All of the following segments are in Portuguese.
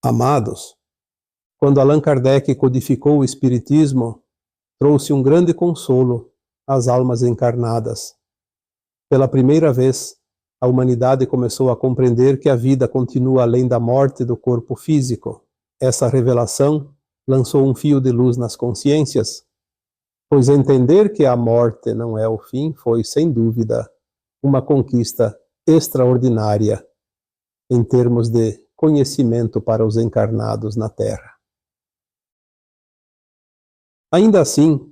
Amados, quando Allan Kardec codificou o Espiritismo, trouxe um grande consolo às almas encarnadas. Pela primeira vez, a humanidade começou a compreender que a vida continua além da morte do corpo físico. Essa revelação lançou um fio de luz nas consciências, pois entender que a morte não é o fim foi, sem dúvida, uma conquista extraordinária em termos de conhecimento para os encarnados na Terra. Ainda assim,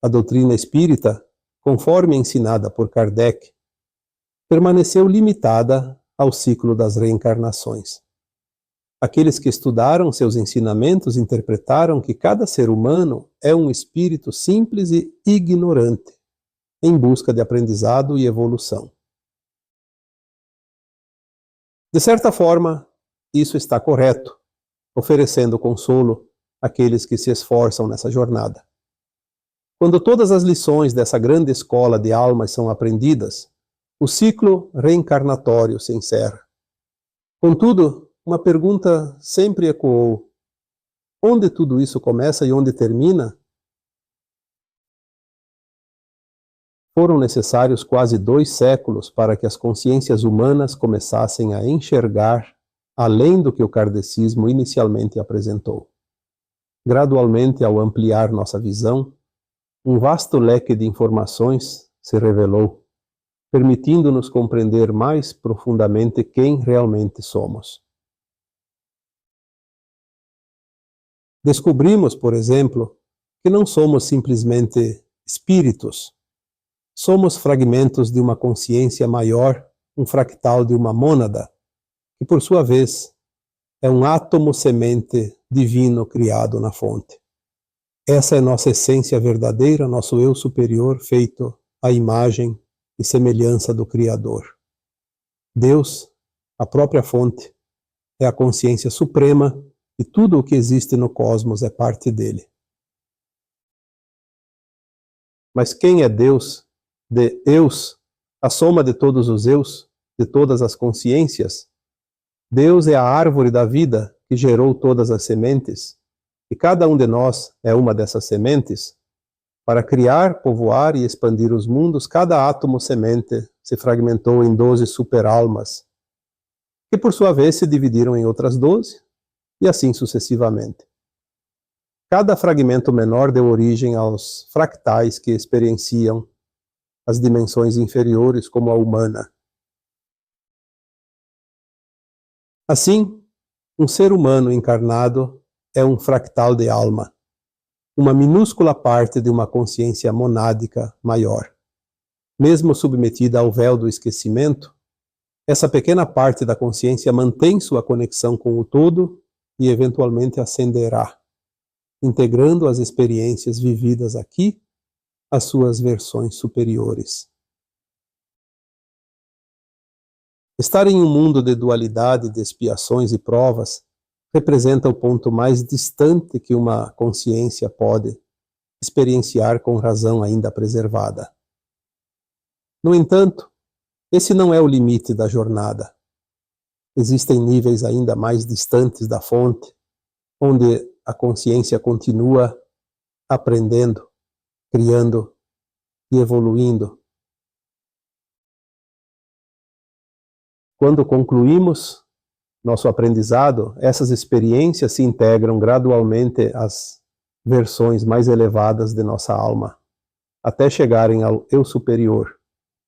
a doutrina espírita, conforme ensinada por Kardec, permaneceu limitada ao ciclo das reencarnações. Aqueles que estudaram seus ensinamentos interpretaram que cada ser humano é um espírito simples e ignorante, em busca de aprendizado e evolução. De certa forma, isso está correto, oferecendo consolo àqueles que se esforçam nessa jornada. Quando todas as lições dessa grande escola de almas são aprendidas, o ciclo reencarnatório se encerra. Contudo, uma pergunta sempre ecoou: onde tudo isso começa e onde termina? Foram necessários quase 2 séculos para que as consciências humanas começassem a enxergar além do que o kardecismo inicialmente apresentou. Gradualmente, ao ampliar nossa visão, um vasto leque de informações se revelou, permitindo-nos compreender mais profundamente quem realmente somos. Descobrimos, por exemplo, que não somos simplesmente espíritos. Somos fragmentos de uma consciência maior, um fractal de uma mônada, que por sua vez é um átomo semente divino criado na fonte. Essa é nossa essência verdadeira, nosso eu superior feito à imagem e semelhança do Criador. Deus, a própria fonte, é a consciência suprema e tudo o que existe no cosmos é parte dele. Mas quem é Deus? De eus, a soma de todos os eus, de todas as consciências? Deus é a árvore da vida que gerou todas as sementes, e cada um de nós é uma dessas sementes. Para criar, povoar e expandir os mundos, cada átomo semente se fragmentou em 12 superalmas, que por sua vez se dividiram em outras 12, e assim sucessivamente. Cada fragmento menor deu origem aos fractais que experienciam as dimensões inferiores como a humana. Assim, um ser humano encarnado é um fractal de alma, uma minúscula parte de uma consciência monádica maior. Mesmo submetida ao véu do esquecimento, essa pequena parte da consciência mantém sua conexão com o todo e eventualmente ascenderá, integrando as experiências vividas aqui às suas versões superiores. Estar em um mundo de dualidade, de expiações e provas representa o ponto mais distante que uma consciência pode experienciar com razão ainda preservada. No entanto, esse não é o limite da jornada. Existem níveis ainda mais distantes da fonte, onde a consciência continua aprendendo, criando e evoluindo. Quando concluímos nosso aprendizado, essas experiências se integram gradualmente às versões mais elevadas de nossa alma, até chegarem ao eu superior,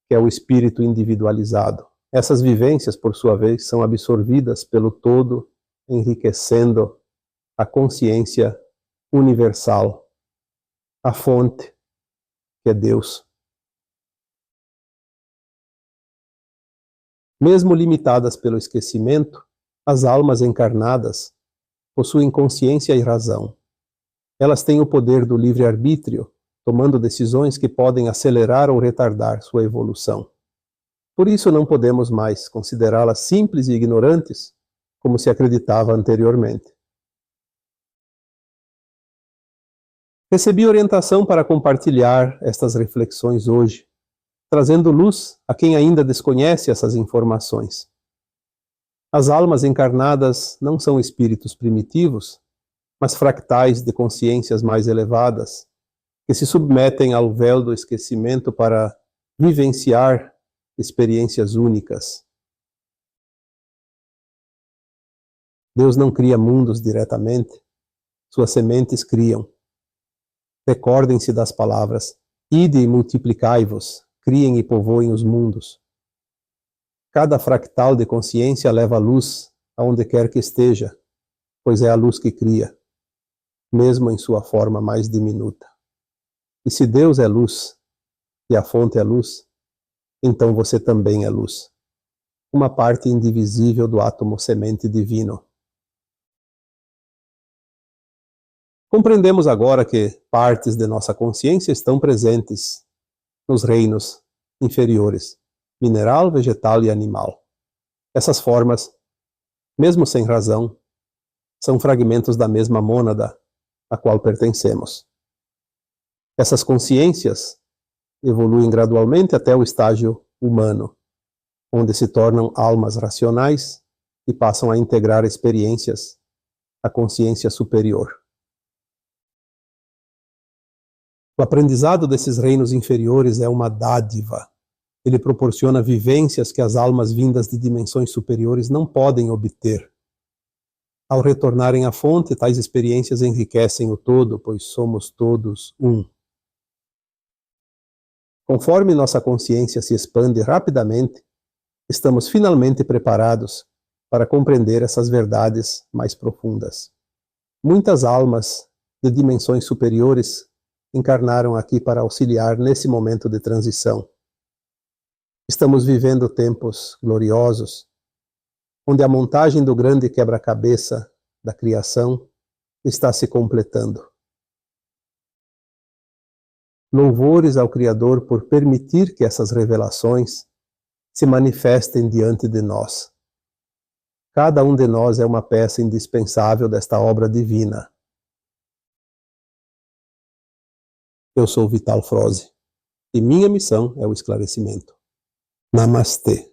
que é o espírito individualizado. Essas vivências, por sua vez, são absorvidas pelo todo, enriquecendo a consciência universal, a fonte, que é Deus. Mesmo limitadas pelo esquecimento, as almas encarnadas possuem consciência e razão. Elas têm o poder do livre-arbítrio, tomando decisões que podem acelerar ou retardar sua evolução. Por isso não podemos mais considerá-las simples e ignorantes, como se acreditava anteriormente. Recebi orientação para compartilhar estas reflexões hoje, trazendo luz a quem ainda desconhece essas informações. As almas encarnadas não são espíritos primitivos, mas fractais de consciências mais elevadas, que se submetem ao véu do esquecimento para vivenciar experiências únicas. Deus não cria mundos diretamente, suas sementes criam. Recordem-se das palavras: ide e multiplicai-vos, criem e povoem os mundos. Cada fractal de consciência leva a luz aonde quer que esteja, pois é a luz que cria, mesmo em sua forma mais diminuta. E se Deus é luz, e a fonte é luz, então você também é luz, uma parte indivisível do átomo semente divino. Compreendemos agora que partes de nossa consciência estão presentes nos reinos inferiores, mineral, vegetal e animal. Essas formas, mesmo sem razão, são fragmentos da mesma mônada a qual pertencemos. Essas consciências evoluem gradualmente até o estágio humano, onde se tornam almas racionais e passam a integrar experiências à consciência superior. O aprendizado desses reinos inferiores é uma dádiva. Ele proporciona vivências que as almas vindas de dimensões superiores não podem obter. Ao retornarem à fonte, tais experiências enriquecem o todo, pois somos todos um. Conforme nossa consciência se expande rapidamente, estamos finalmente preparados para compreender essas verdades mais profundas. Muitas almas de dimensões superiores encarnaram aqui para auxiliar nesse momento de transição. Estamos vivendo tempos gloriosos, onde a montagem do grande quebra-cabeça da criação está se completando. Louvores ao Criador por permitir que essas revelações se manifestem diante de nós. Cada um de nós é uma peça indispensável desta obra divina. Eu sou Vital Froze e minha missão é o esclarecimento. Namastê.